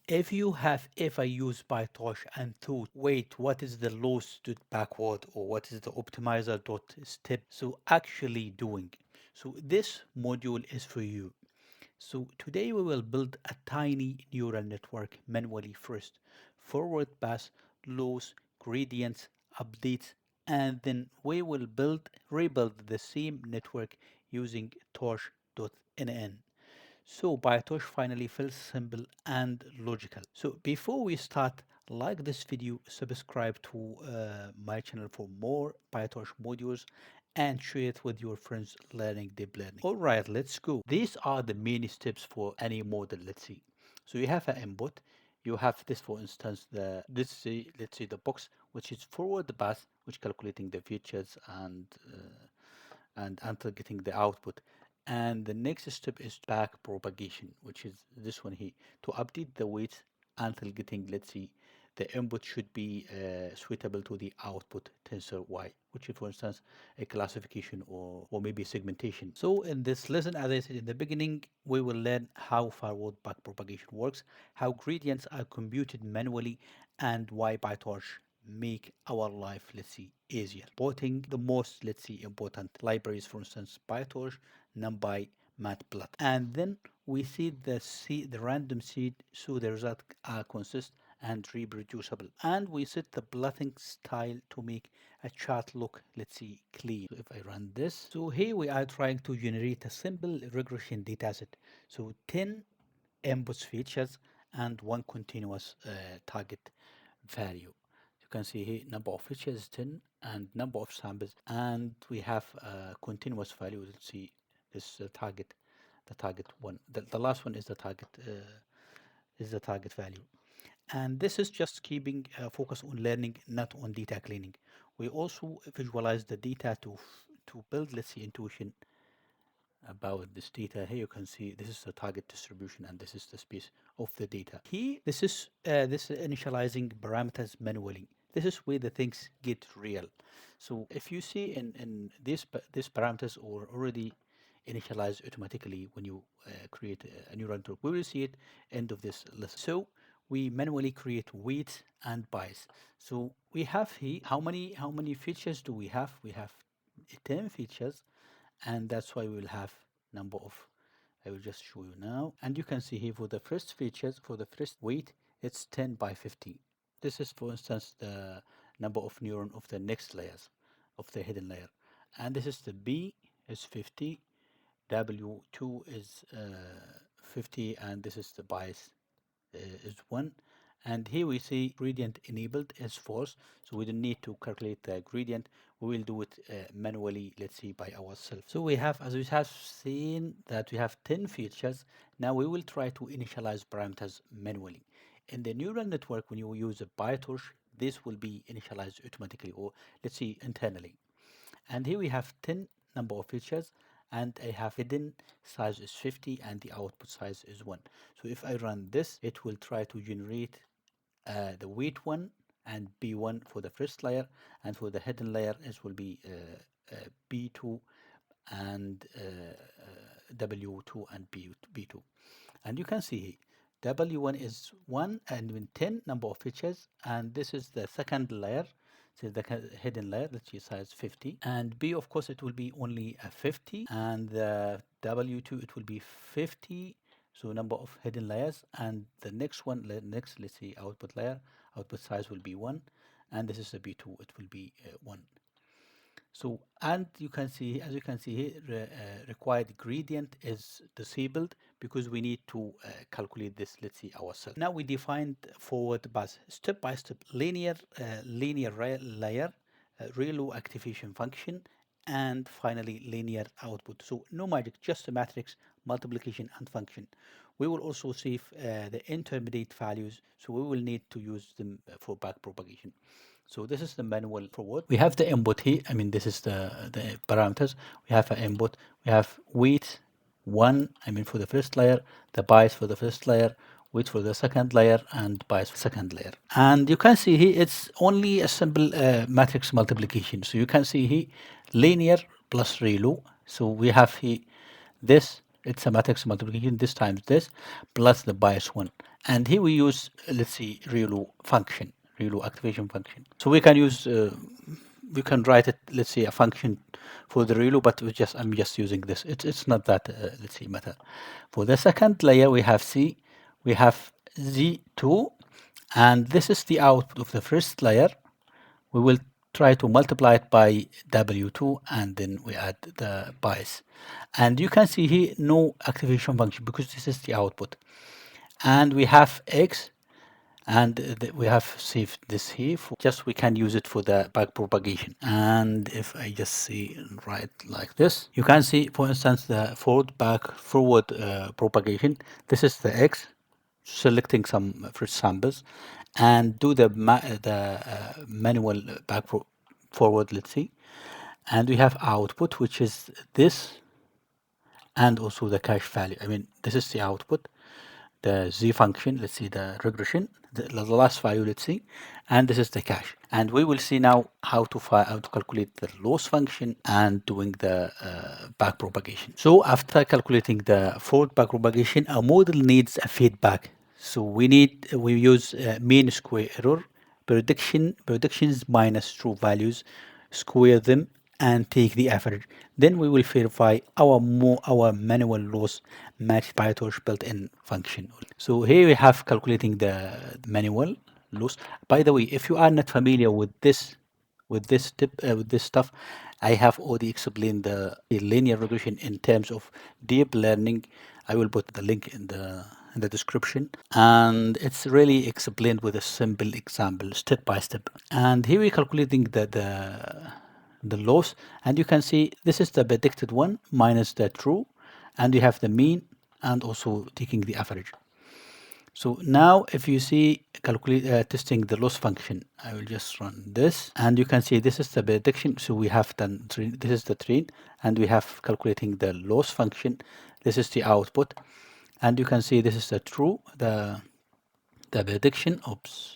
If you have ever used PyTorch and thought, wait, what is the loss.backward or what is the optimizer.step so actually doing? So this module is for you. So today we will build a tiny neural network manually first, forward pass, loss, gradients, updates, and then we will rebuild the same network using torch.nn. So PyTorch finally feels simple and logical. So before we start, like this video, subscribe to my channel for more PyTorch modules and share it with your friends learning deep learning. All right, let's go. These are the main steps for any model. Let's see. So you have an input. You have this, for instance, let's say the box, which is forward pass, which calculating the features and until getting the output. And the next step is back propagation, which is this one here, to update the weights until getting, let's see, the input should be suitable to the output tensor y, which is, for instance, a classification or maybe segmentation. So in this lesson, as I said in the beginning, we will learn how forward back propagation works, how gradients are computed manually, and why PyTorch make our life, let's see, easier. Supporting the most, let's see, important libraries, for instance, PyTorch, NumPy, Matplotlib. And then we see the random seed, so the result are consist and reproducible. And we set the plotting style to make a chart look, let's see, clean. So if I run this, so here we are trying to generate a simple regression dataset. So 10 inputs features and one continuous target value. You can see here number of features is 10 and number of samples, and we have a continuous value. Let's see this the target one. The last one is the target value, and this is just keeping focus on learning, not on data cleaning. We also visualize the data to build, let's see, intuition about this data. Here you can see this is the target distribution and this is the space of the data. Here, this is initializing parameters manually. This is where the things get real. So if you see in these parameters are already initialized automatically when you create a neural network. We will see it end of this lesson. So we manually create weights and bias. So we have here how many features do we have? We have 10 features, and that's why we will have number of, I will just show you now, and you can see here for the first features, for the first weight, it's 10 by 50. This is, for instance, the number of neuron of the next layers of the hidden layer, and this is the B is 50, W2 is 50, and this is the bias is 1. And here we see gradient enabled is false, so we don't need to calculate the gradient. We will do it manually, let's see, by ourselves. So we have, as we have seen, that we have 10 features. Now we will try to initialize parameters manually. In the neural network, when you use a PyTorch, this will be initialized automatically, or let's see, internally. And here we have 10 number of features, and I have hidden size is 50 and the output size is 1. So if I run this, it will try to generate the weight 1 and B1 for the first layer, and for the hidden layer it will be B2 and W2 and B2. And you can see W1 is 1 and with 10 number of features, and this is the second layer. So the hidden layer, let's use size 50, and B, of course, it will be only a 50, and the W2 it will be 50. So number of hidden layers, and the next one, next, let's see, output layer, output size will be 1, and this is the B2, it will be 1. So, and you can see, as you can see here, required gradient is disabled because we need to calculate this, let's see, ourselves. Now we defined forward pass, step by step, linear layer, ReLU activation function, and finally linear output. So no magic, just a matrix, multiplication, and function. We will also save the intermediate values, so we will need to use them for back propagation. So this is the manual forward. We have the input here. I mean, this is the parameters. We have an input. We have weight 1, I mean, for the first layer, the bias for the first layer, weight for the second layer, and bias for the second layer. And you can see here, it's only a simple matrix multiplication. So you can see here, linear plus ReLU. So we have here this, it's a matrix multiplication, this times this, plus the bias 1. And here we use, let's see, relu function, relu activation function. So we can use, we can write it, let's say, a function for the relu, but I'm just using this. It's not that, let's see, matter. For the second layer, we have C, we have Z2, and this is the output of the first layer. We will try to multiply it by W2, and then we add the bias. And you can see here no activation function because this is the output. And we have X, and we have saved this here for just we can use it for the back propagation. And if I just see right like this, you can see, for instance, the forward propagation. This is the X, selecting some first samples, and do the manual forward, let's see. And we have output, which is this, and also the cache value. I mean, this is the output, the z function, let's see the regression, the last value, let's see, and this is the cache. And we will see now how to calculate the loss function and doing the back propagation. So after calculating the forward back propagation, our model needs a feedback. So we use mean square error, predictions minus true values, square them, and take the average. Then we will verify our manual loss match PyTorch built-in function. So here we have calculating the manual loss. By the way, if you are not familiar with this stuff, I have already explained the linear regression in terms of deep learning. I will put the link in the description, and it's really explained with a simple example, step by step. And here we're calculating the loss, and you can see this is the predicted one minus the true, and you have the mean and also taking the average. So now if you see testing the loss function, I will just run this, and you can see this is the prediction. So we have done this is the train, and we have calculating the loss function. This is the output, and you can see this is the true, the prediction. Oops.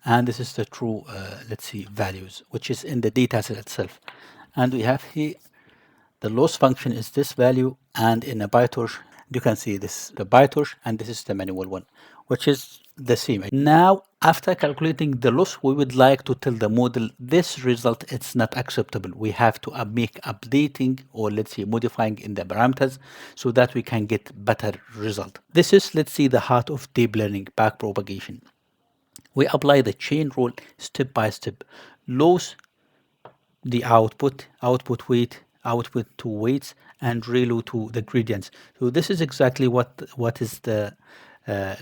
And this is the true, let's see, values, which is in the data set itself. And we have here the loss function is this value, and in a PyTorch, you can see this, the PyTorch, and this is the manual one, which is the same. Now, after calculating the loss, we would like to tell the model this result it's not acceptable. We have to make updating, or let's say modifying in the parameters, so that we can get better result. This is, let's see, the heart of deep learning, back propagation. We apply the chain rule step by step. Loss the output weight, output to weights, and relu to the gradients. So this is exactly what is the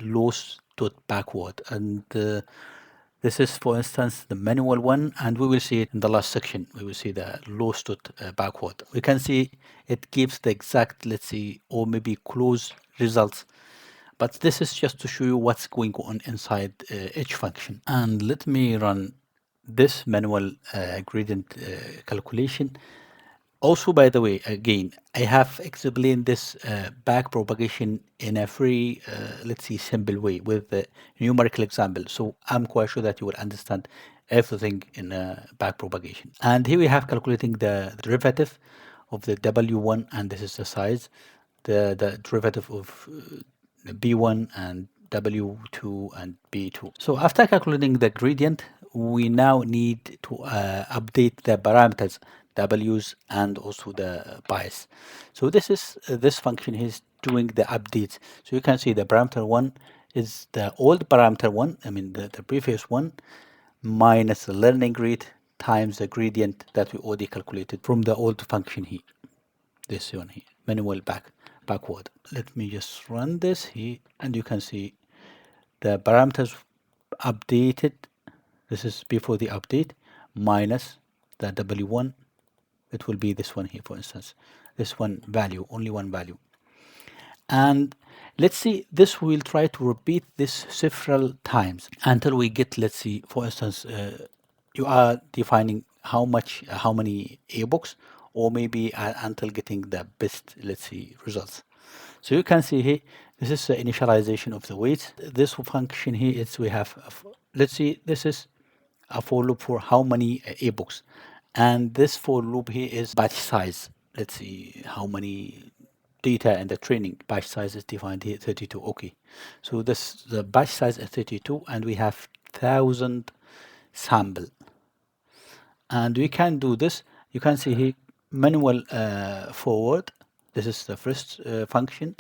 loss to backward. And this is, for instance, the manual one, and we will see it in the last section. We will see the loss to backward. We can see it gives the exact, let's see, or maybe close results. But this is just to show you what's going on inside each function. And let me run this manual gradient calculation. Also, by the way, again, I have explained this back propagation in a very, let's see, simple way with the numerical example. So I'm quite sure that you will understand everything in back propagation. And here we have calculating the derivative of the W1, and this is the size, the derivative of B1 and W2 and B2. So after calculating the gradient, we now need to update the parameters, W's, and also the bias. So this function is doing the updates. So you can see the parameter one is the old parameter one, I mean the previous one, minus the learning rate times the gradient that we already calculated from the old function here. This one here, manual backward. Let me just run this here, and you can see the parameters updated. This is before the update, minus the W1. It will be this one here, for instance. This one value, only one value. And let's see, this we'll try to repeat this several times until we get, let's see, for instance, you are defining how many ebooks, or maybe until getting the best, let's see, results. So you can see here, this is the initialization of the weights. This function here is we have, let's see, this is a for loop for how many ebooks. And this for loop here is batch size. Let's see how many data in the training. Batch size is defined here 32. Okay, so this the batch size is 32, and we have 1000 sample, and we can do this. You can see here manual forward. This is the first function,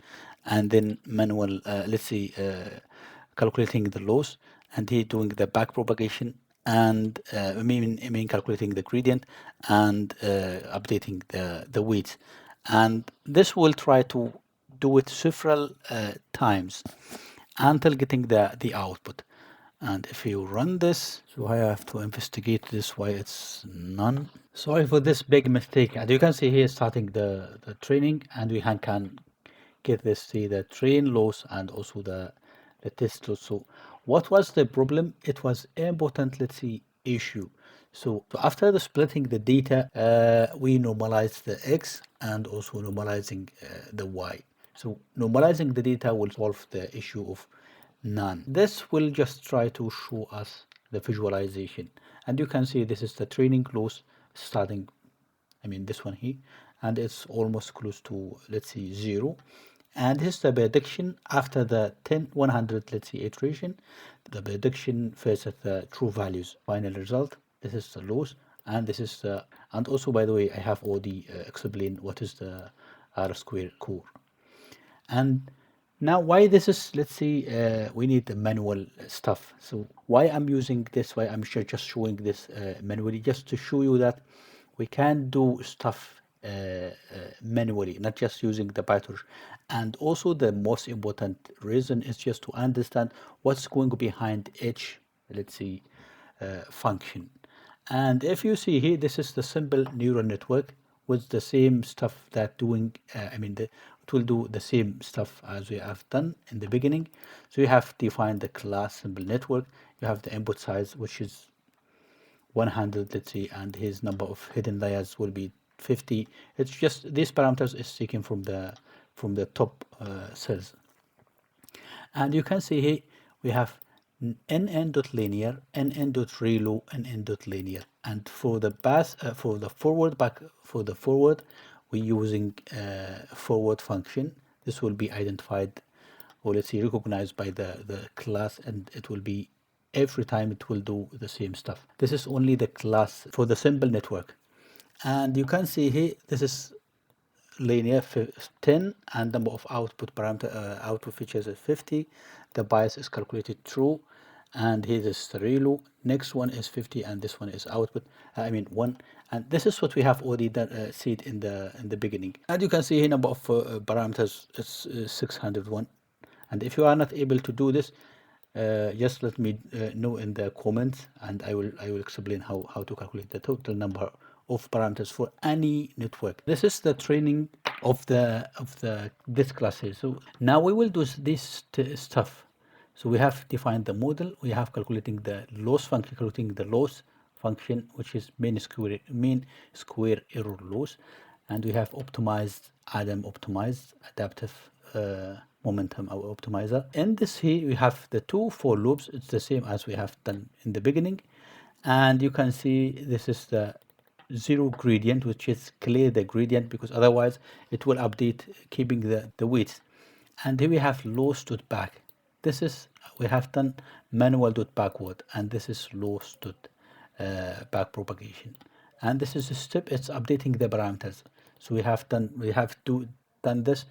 and then manual, let's see, calculating the loss, and here doing the back propagation, and I mean calculating the gradient, and updating the weights. And this will try to do it several times until getting the output. And if you run this, so I have to investigate this why it's none. Sorry for this big mistake. And you can see here starting the training, and we can get this, see the train loss and also the test loss. So what was the problem? It was important, let's see, issue. So after the splitting the data, we normalize the X and also normalizing the Y. So normalizing the data will solve the issue of none. This will just try to show us the visualization. And you can see this is the training loss starting, I mean this one here, and it's almost close to, let's see, 0. And here's the prediction after the 100, let's see, iteration. The prediction versus the true values. Final result. This is the loss, and this is the, and also by the way, I have already explained what is the R square core. And now why this is, let's see, we need the manual stuff. So why I'm using this, why I'm just showing this manually, just to show you that we can do stuff manually, not just using the PyTorch. And also the most important reason is just to understand what's going behind each, let's see, function. And if you see here, this is the simple neural network with the same stuff that doing, it will do the same stuff as we have done in the beginning. So you have defined the class simple network. You have the input size, which is 100, let's see, and his number of hidden layers will be 50. It's just these parameters is taken from the top cells. And you can see here we have nn.linear, nn.relu, nn.linear. And for the pass, for the forward, we're using forward function. This will be identified, or let's say recognized by the class, and it will be every time it will do the same stuff. This is only the class for the simple network. And you can see here, this is linear 10, and number of output parameter output features is 50. The bias is calculated true, and here is the relu. Next one is 50, and this one is output, 1. And this is what we have already done, seen in the beginning. And you can see here number of parameters is 601. And if you are not able to do this, just let me know in the comments, and I will explain how to calculate the total number of parameters for any network. This is the training of this class here. So now we will do this stuff. So we have defined the model. We have calculating the loss function, calculating the loss function, which is mean square error loss, and we have optimized adaptive momentum optimizer. In this here we have the two for loops. It's the same as we have done in the beginning, and you can see this is the zero gradient, which is clear the gradient, because otherwise it will update keeping the weights. And here we have loss.back. This is, we have done manual.backward, and this is loss.backpropagation. And this is a step, it's updating the parameters. So we have done this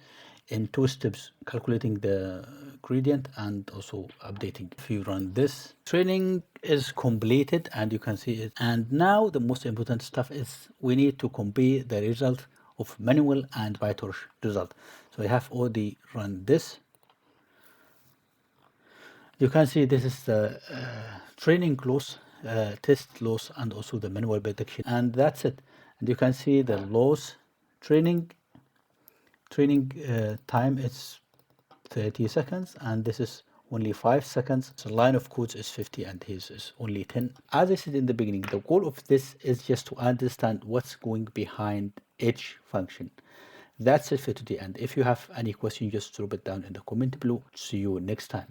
in 2 steps, calculating the gradient and also updating. If you run this, training is completed, and you can see it. And now the most important stuff is we need to compare the result of manual and PyTorch result. So I have already run this. You can see this is the training loss, test loss, and also the manual prediction, and that's it. And you can see the loss training time is 30 seconds, and this is only 5 seconds. So line of codes is 50, and his is only 10. As I said in the beginning, the goal of this is just to understand what's going behind each function. That's it for today, and if you have any question, just drop it down in the comment below. See you next time.